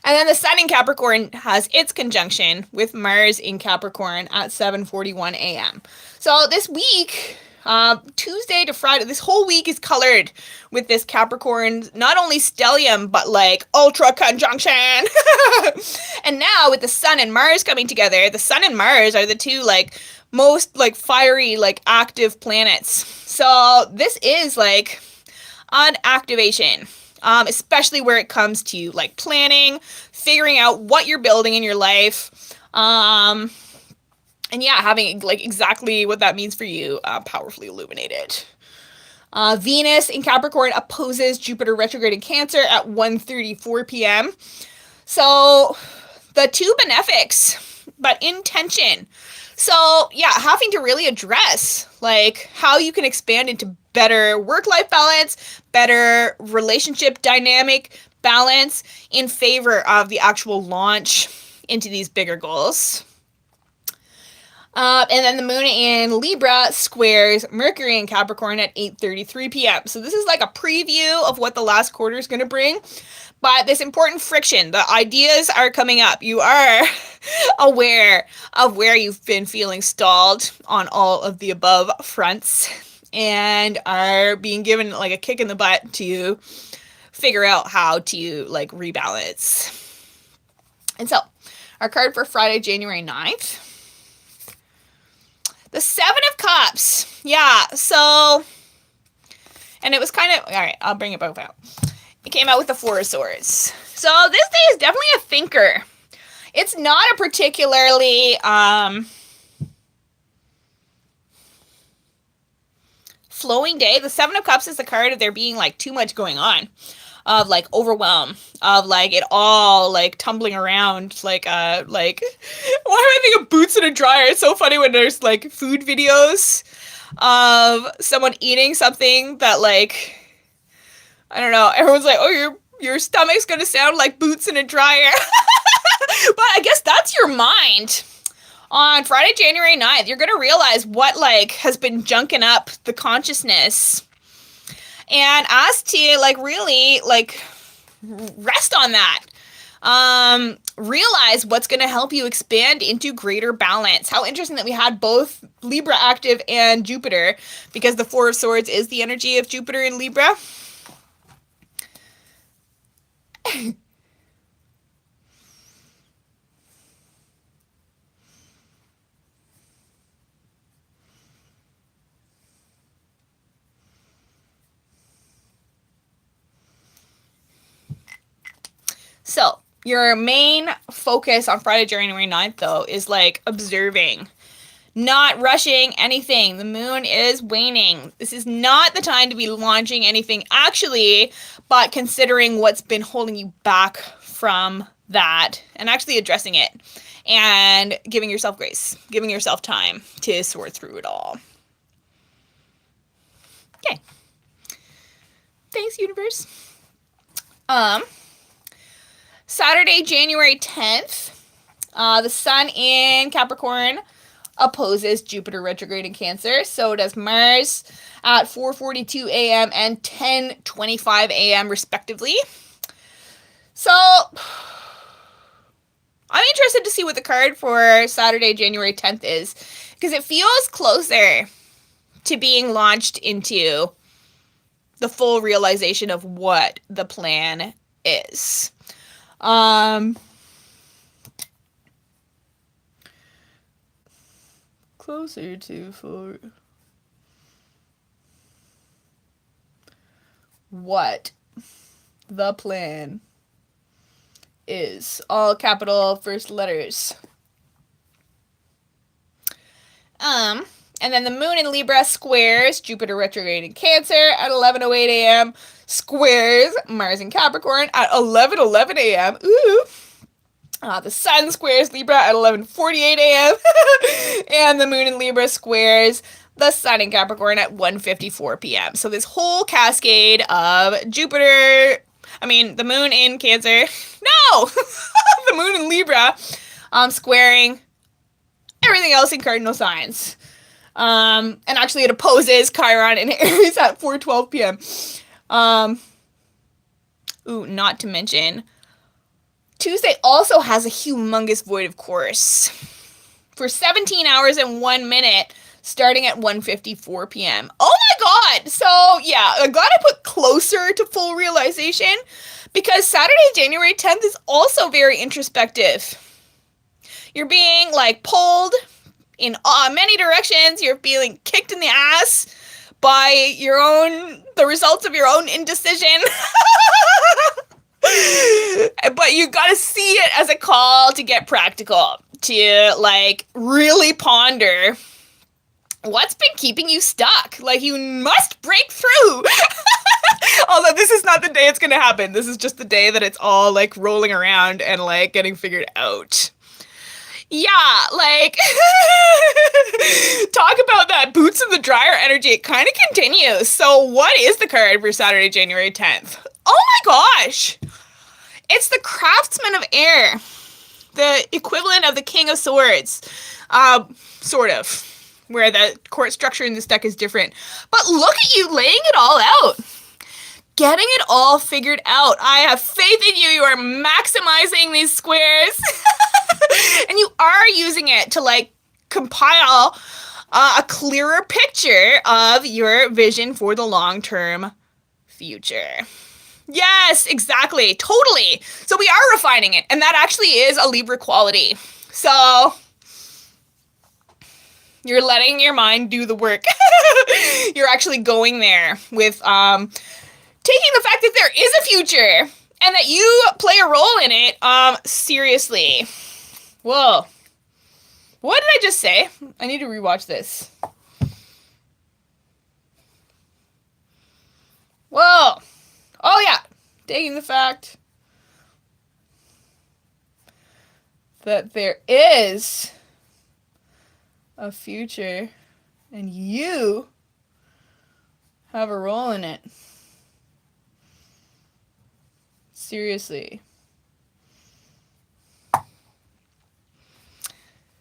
And then the Sun in Capricorn has its conjunction with Mars in Capricorn at 7:41 a.m. So this week, Tuesday to Friday, this whole week is colored with this Capricorn, not only stellium, but like ultra conjunction. And now with the Sun and Mars coming together, the Sun and Mars are the two like most like fiery, like active planets. So this is like an activation, especially where it comes to like planning, figuring out what you're building in your life. And yeah, having like exactly what that means for you powerfully illuminated. Venus in Capricorn opposes Jupiter retrograde in Cancer at 1:34 p.m. So the two benefics, but in tension. So yeah, having to really address like how you can expand into better work-life balance, better relationship dynamic balance in favor of the actual launch into these bigger goals. And then the moon in Libra squares Mercury in Capricorn at 8:33 p.m. So this is like a preview of what the last quarter is going to bring. But this important friction, the ideas are coming up. You are aware of where you've been feeling stalled on all of the above fronts and are being given like a kick in the butt to figure out how to like rebalance. And so our card for Friday, January 9th. The Seven of Cups. Yeah, so, and it was kind of, all right, I'll bring it both out. It came out with the Four of Swords. So this day is definitely a thinker. It's not a particularly flowing day. The Seven of Cups is the card of there being like too much going on, of like overwhelm, of like it all like tumbling around, like why am I thinking of boots in a dryer? It's so funny when there's like food videos of someone eating something that like, I don't know, everyone's like, oh, your stomach's gonna sound like boots in a dryer. But I guess that's your mind. On Friday, January 9th, you're gonna realize what like has been junking up the consciousness and ask to like really like rest on that. Realize what's going to help you expand into greater balance. How interesting that we had both Libra active and Jupiter, because the Four of Swords is the energy of Jupiter in Libra. So, your main focus on Friday, January 9th, though, is like observing, not rushing anything. The moon is waning. This is not the time to be launching anything, actually, but considering what's been holding you back from that and actually addressing it and giving yourself grace, giving yourself time to sort through it all. Okay. Thanks, universe. Saturday, January 10th, the Sun in Capricorn opposes Jupiter retrograde in Cancer. So does Mars at 4:42 a.m. and 10:25 a.m. respectively. So, I'm interested to see what the card for Saturday, January 10th is, because it feels closer to being launched into the full realization of what the plan is. Closer to full... what the plan is. All capital first letters. And then the moon in Libra squares Jupiter retrograde in Cancer at 11:08 a.m. Squares Mars in Capricorn at 11:11 a.m. Ooh. The sun squares Libra at 11:48 a.m. And the moon in Libra squares the sun in Capricorn at 1:54 p.m. So this whole cascade of the moon in Cancer, no! The moon in Libra, squaring everything else in cardinal signs. And actually it opposes Chiron in Aries at 4:12 p.m. Not to mention, Tuesday also has a humongous void of course for 17 hours and 1 minute, starting at 1:54 p.m. Oh my god! So, yeah, I'm glad I put closer to full realization, because Saturday, January 10th is also very introspective. You're being, pulled in many directions. You're feeling kicked in the ass by the results of your own indecision. But you gotta see it as a call to get practical, to, really ponder what's been keeping you stuck. You must break through. Although this is not the day it's gonna happen. This is just the day that it's all, rolling around and, getting figured out. Yeah, talk about that boots in the dryer energy. It kind of continues. So what is the card for Saturday, January 10th? Oh my gosh! It's the Craftsman of Air. The equivalent of the King of Swords. Sort of. Where the court structure in this deck is different. But look at you laying it all out. Getting it all figured out. I have faith in you. You are maximizing these squares. And you are using it to, compile a clearer picture of your vision for the long-term future. Yes, exactly. Totally. So we are refining it. And that actually is a Libra quality. So you're letting your mind do the work. You're actually going there with taking the fact that there is a future and that you play a role in it seriously. Whoa. What did I just say? I need to rewatch this. Whoa. Oh yeah. Taking the fact that there is a future and you have a role in it. Seriously.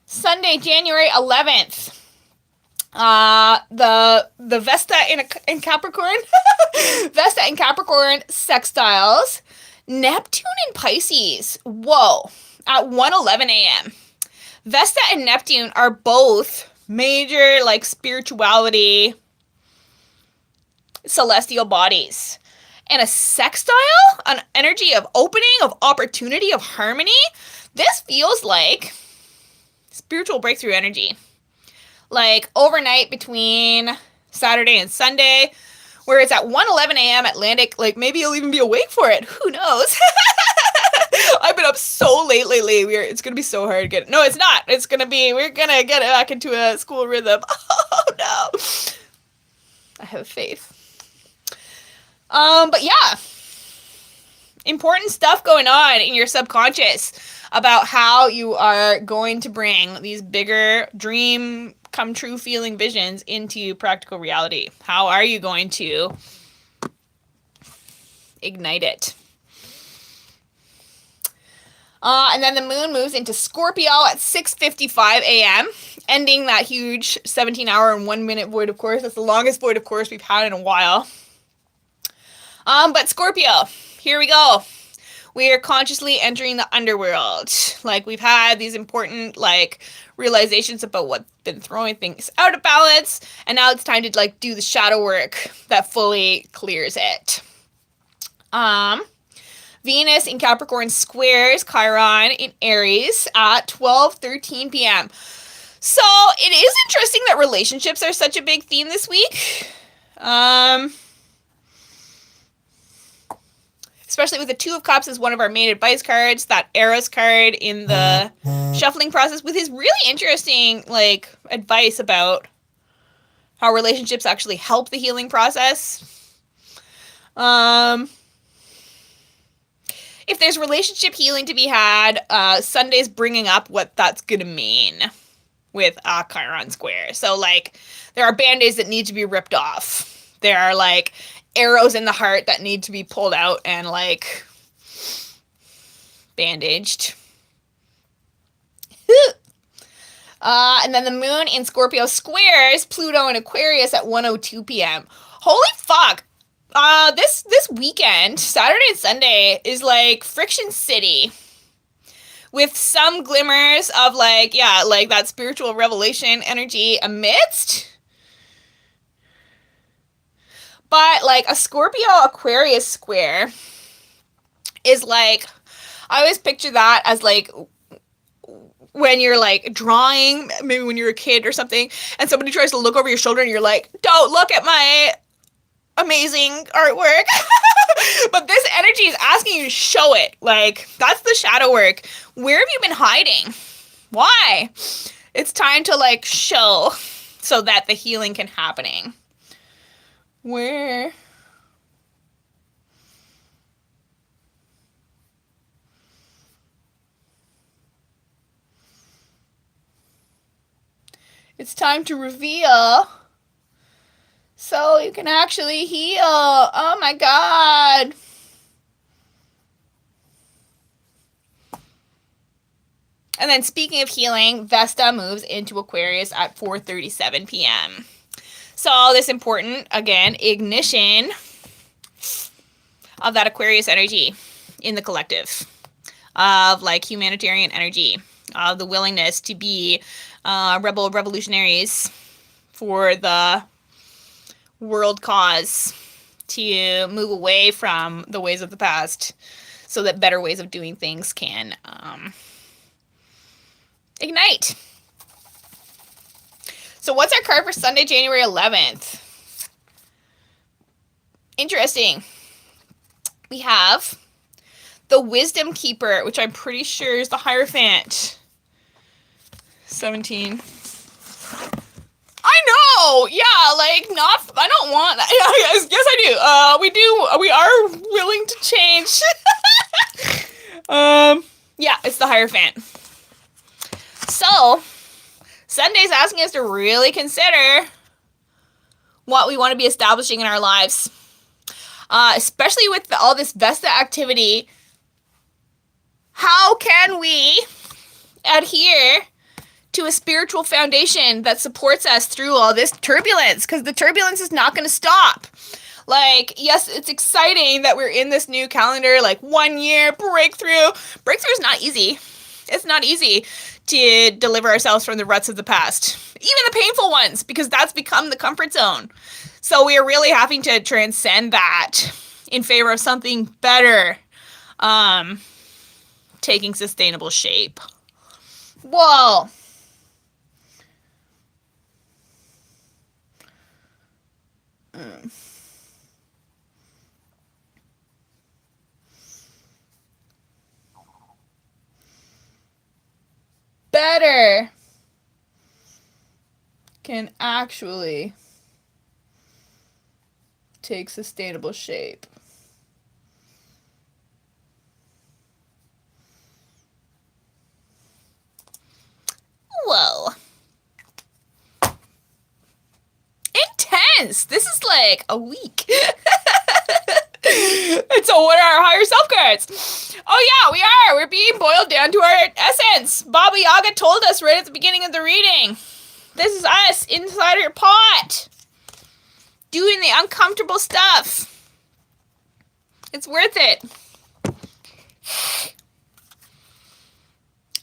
Sunday, January 11th. The Vesta in Capricorn. Vesta in Capricorn sextiles Neptune in Pisces. Whoa. At 1:11 a.m. Vesta and Neptune are both major, spirituality, celestial bodies. And a sextile, an energy of opening, of opportunity, of harmony, this feels like spiritual breakthrough energy. Overnight between Saturday and Sunday, where it's at 1:11 a.m. Atlantic, maybe you'll even be awake for it. Who knows? I've been up so late lately. It's going to be so hard to get... No, it's not. We're going to get back into a school rhythm. Oh, no. I have faith. But yeah. Important stuff going on in your subconscious about how you are going to bring these bigger dream come true feeling visions into practical reality. How are you going to ignite it? And then the moon moves into Scorpio at 6:55 a.m., ending that huge 17-hour and 1 minute void of course. That's the longest void of course we've had in a while. But Scorpio, here we go. We are consciously entering the underworld. Like, we've had these important, like, realizations about what's been throwing things out of balance, and now it's time to, like, do the shadow work that fully clears it. Venus in Capricorn squares Chiron in Aries at 12:13 p.m. So it is interesting that relationships are such a big theme this week. Especially with the Two of Cups as one of our main advice cards, that Eros card in the shuffling process with his really interesting, like, advice about how relationships actually help the healing process. If there's relationship healing to be had, Sunday's bringing up what that's gonna mean with Chiron square. So, like, there are band-aids that need to be ripped off. There are, like, arrows in the heart that need to be pulled out and, like, bandaged. And then the moon in Scorpio squares Pluto in Aquarius at 1:02 p.m. Holy fuck! This weekend, Saturday and Sunday, is, like, friction city. With some glimmers of, like, yeah, like, that spiritual revelation energy amidst. But, like, a Scorpio-Aquarius square is, like, I always picture that as, like, when you're, like, drawing, maybe when you're a kid or something, and somebody tries to look over your shoulder and you're like, don't look at my amazing artwork. But this energy is asking you to show it. Like, that's the shadow work. Where have you been hiding? Why? It's time to, like, show so that the healing can happening. Where? It's time to reveal so you can actually heal. Oh my God. And then speaking of healing, Vesta moves into Aquarius at 4:37 p.m. So this important, again, ignition of that Aquarius energy in the collective, of, like, humanitarian energy, of the willingness to be revolutionaries for the world cause, to move away from the ways of the past so that better ways of doing things can ignite. So what's our card for Sunday, January 11th? Interesting. We have the Wisdom Keeper, which I'm pretty sure is the Hierophant. 17. I know! Yeah, like, not, I don't want that. Yeah, yes, I do. We are willing to change. Yeah, it's the Hierophant. So, Sunday's asking us to really consider what we want to be establishing in our lives. Especially with all this Vesta activity. How can we adhere to a spiritual foundation that supports us through all this turbulence? Because the turbulence is not going to stop. Like, yes, it's exciting that we're in this new calendar, like, 1 year breakthrough. Breakthrough is not easy. It's not easy to deliver ourselves from the ruts of the past. Even the painful ones, because that's become the comfort zone. So we are really having to transcend that in favor of something better, taking sustainable shape. Whoa. Better can actually take sustainable shape. Whoa. Intense. This is like a week. And so what are our higher self cards? Oh yeah, we are. We're being boiled down to our essence. Baba Yaga told us right at the beginning of the reading. This is us inside our pot. Doing the uncomfortable stuff. It's worth it.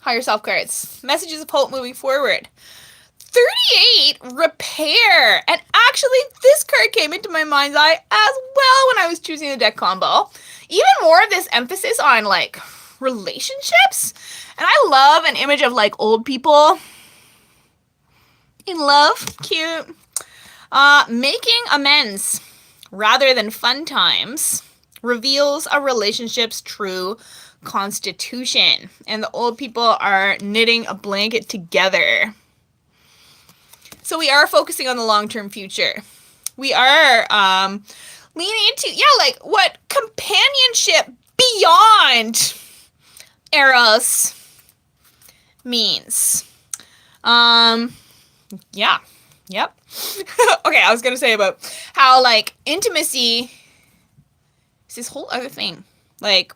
Higher self cards. Messages of hope moving forward. 38, repair. And actually, this card came into my mind's eye as well when I was choosing the deck combo. Even more of this emphasis on, like, relationships. And I love an image of, like, old people in love. Cute. Making amends rather than fun times reveals a relationship's true constitution. And the old people are knitting a blanket together. So we are focusing on the long-term future. We are leaning into, like, what companionship beyond Eros means. Yeah. Yep. Okay, I was going to say about how, like, intimacy is this whole other thing. Like,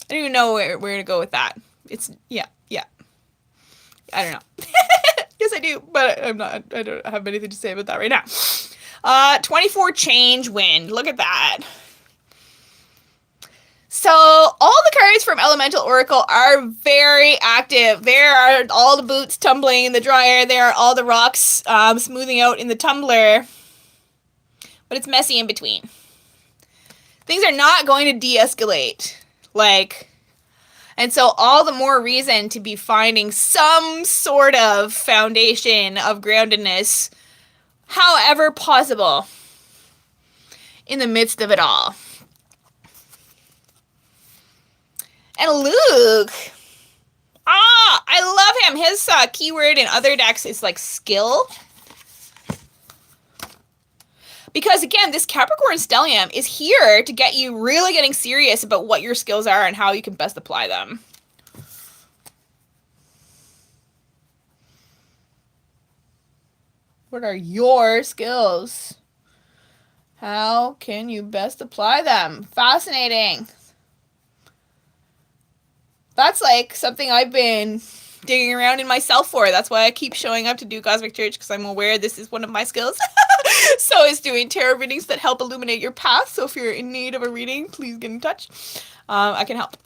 I don't even know where to go with that. It's, yeah. I don't know. Yes, I do, but I don't have anything to say about that right now. 24 change wind. Look at that. So all the cards from Elemental Oracle are very active. There are all the boots tumbling in the dryer. There are all the rocks smoothing out in the tumbler. But it's messy in between. Things are not going to de-escalate. And so all the more reason to be finding some sort of foundation of groundedness, however possible, in the midst of it all. And Luke, I love him. His keyword in other decks is like skill. Because again, this Capricorn stellium is here to get you really getting serious about what your skills are and how you can best apply them. What are your skills? How can you best apply them? Fascinating. That's like something I've been digging around in myself for. That's why I keep showing up to do Cosmic Church, because I'm aware this is one of my skills. So is doing tarot readings that help illuminate your path. So if you're in need of a reading, please get in touch. I can help.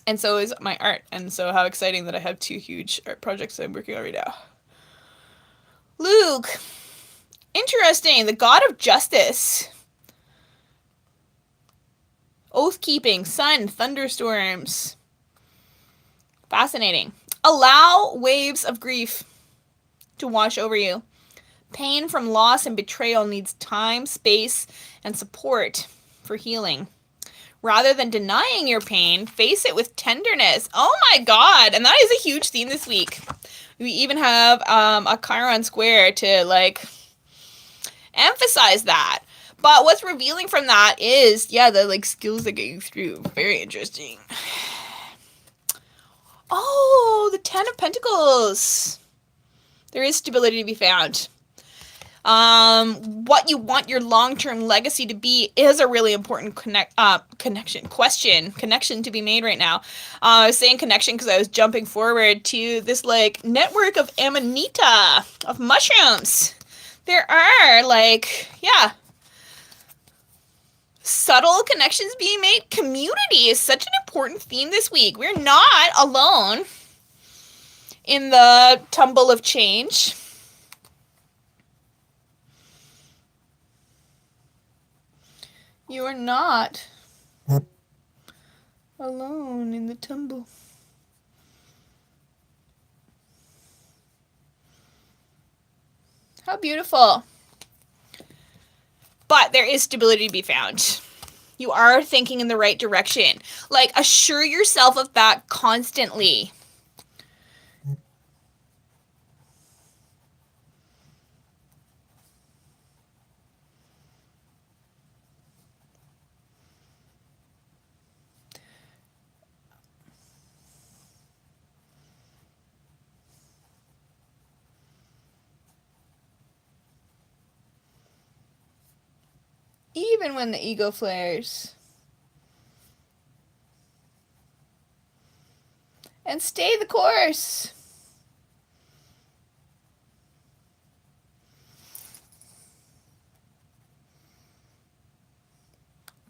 And so is my art. And so how exciting that I have 2 huge art projects that I'm working on right now. Luke. Interesting. The god of justice. Oath-keeping. Sun. Thunderstorms. Fascinating. Allow waves of grief to wash over you. Pain from loss and betrayal needs time, space, and support for healing. Rather than denying your pain, face it with tenderness. Oh my god! And that is a huge theme this week. We even have a Chiron square to, like, emphasize that. But what's revealing from that is, the, like, skills that get you through. Very interesting. Oh, the 10 of Pentacles. There is stability to be found. What you want your long-term legacy to be is a really important connection to be made right now. I was saying connection because I was jumping forward to this, like, network of amanita, of mushrooms. There are, like, subtle connections being made. Community is such an important theme this week. We're not alone in the tumble of change. You are not alone in the tumble. How beautiful. But there is stability to be found. You are thinking in the right direction. Like, assure yourself of that constantly. Even when the ego flares. And stay the course.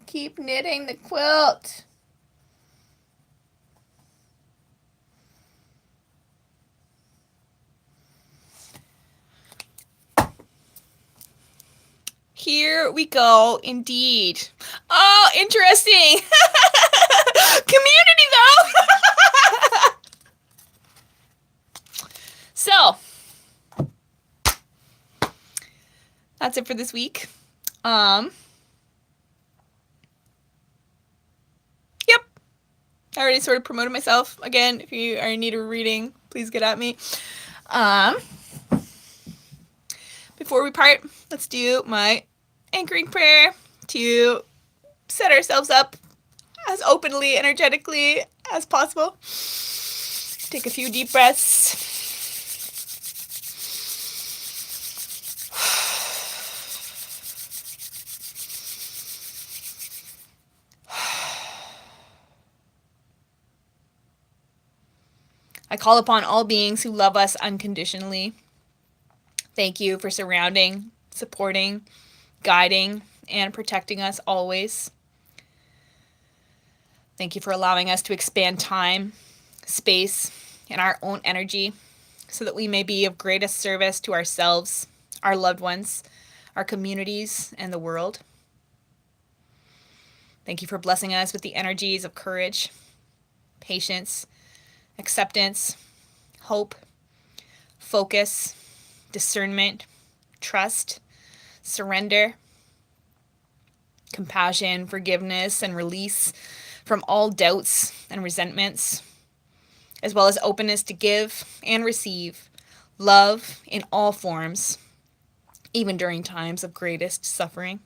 Keep knitting the quilt. Here we go, indeed. Oh, interesting. Community, though. So, that's it for this week. Yep. I already sort of promoted myself. Again, if you are in need of a reading, please get at me. Before we part, let's do my anchoring prayer to set ourselves up as openly, energetically as possible. Take a few deep breaths. I call upon all beings who love us unconditionally. Thank you for surrounding, supporting, guiding, and protecting us always. Thank you for allowing us to expand time, space, and our own energy so that we may be of greatest service to ourselves, our loved ones, our communities, and the world. Thank you for blessing us with the energies of courage, patience, acceptance, hope, focus, discernment, trust, surrender, compassion, forgiveness, and release from all doubts and resentments, as well as openness to give and receive love in all forms, even during times of greatest suffering.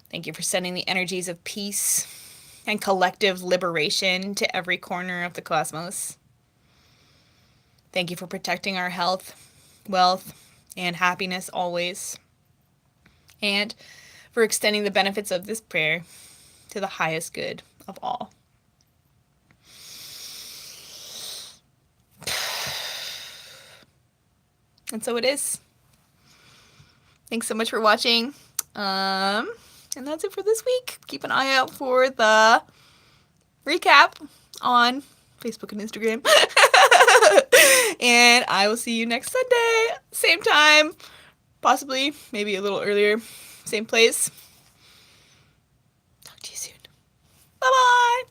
Thank you for sending the energies of peace and collective liberation to every corner of the cosmos. Thank you for protecting our health, wealth, and happiness always. And for extending the benefits of this prayer to the highest good of all. And so it is. Thanks so much for watching. And that's it for this week. Keep an eye out for the recap on Facebook and Instagram. And I will see you next Sunday. Same time. Possibly, maybe a little earlier. Same place. Talk to you soon. Bye-bye.